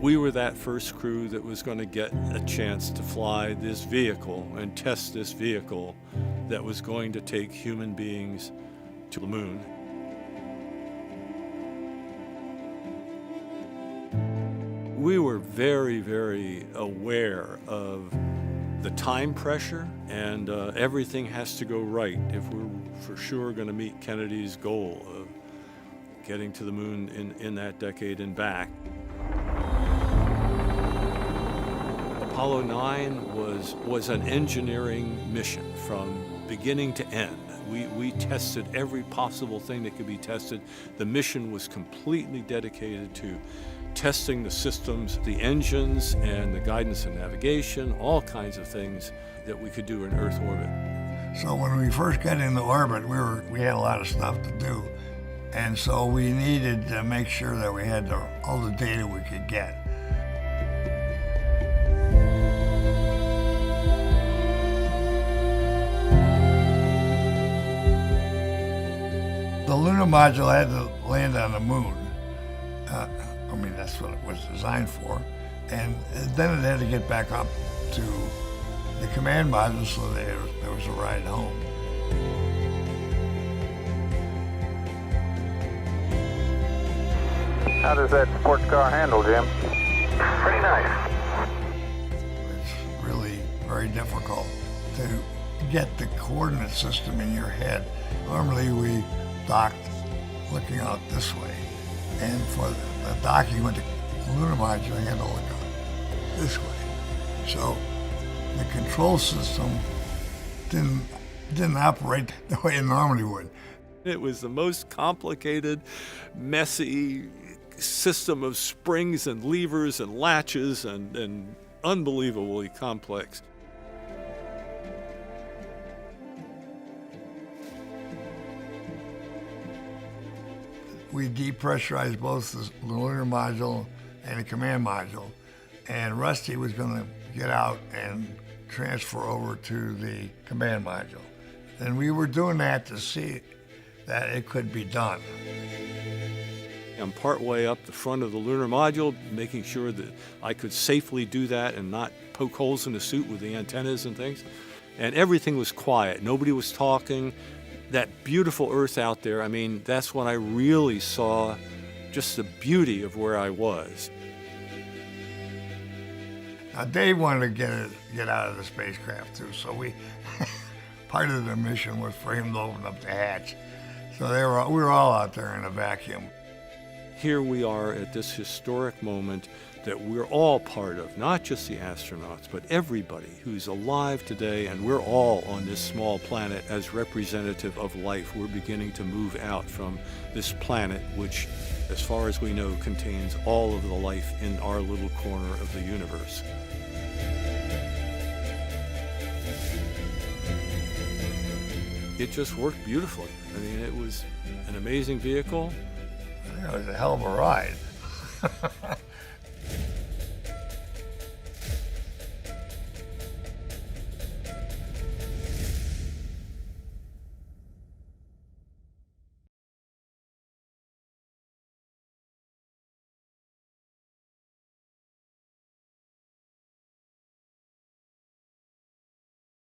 We were that first crew that was going to get a chance to fly this vehicle and test this vehicle that was going to take human beings to the moon. We were very, very aware of the time pressure, and everything has to go right if we're for sure going to meet Kennedy's goal of getting to the moon in that decade and back. Apollo 9 was an engineering mission from beginning to end. We tested every possible thing that could be tested. The mission was completely dedicated to testing the systems, the engines, and the guidance and navigation, all kinds of things that we could do in Earth orbit. So when we first got into orbit, we had a lot of stuff to do. And so we needed to make sure that we had all the data we could get. The Lunar Module had to land on the moon. I mean, that's what it was designed for. And then it had to get back up to the command module so there was a ride home. How does that sports car handle, Jim? Pretty nice. It's really very difficult to get the coordinate system in your head. Normally we docked looking out this way, and for the docking with the Lunar Module, you had to look out this way. So the control system didn't operate the way it normally would. It was the most complicated, messy system of springs and levers and latches and unbelievably complex. We depressurized both the Lunar Module and the command module, and Rusty was going to get out and transfer over to the command module. And we were doing that to see that it could be done. I'm partway up the front of the Lunar Module, making sure that I could safely do that and not poke holes in the suit with the antennas and things. And everything was quiet. Nobody was talking. That beautiful Earth out there, I mean, that's when I really saw just the beauty of where I was. Now, Dave wanted to get out of the spacecraft too, so part of the mission was for him to open up the hatch. So we were all out there in a vacuum. Here we are at this historic moment that we're all part of, not just the astronauts, but everybody who's alive today, and we're all on this small planet as representative of life. We're beginning to move out from this planet, which, as far as we know, contains all of the life in our little corner of the universe. It just worked beautifully. I mean, it was an amazing vehicle. It was a hell of a ride.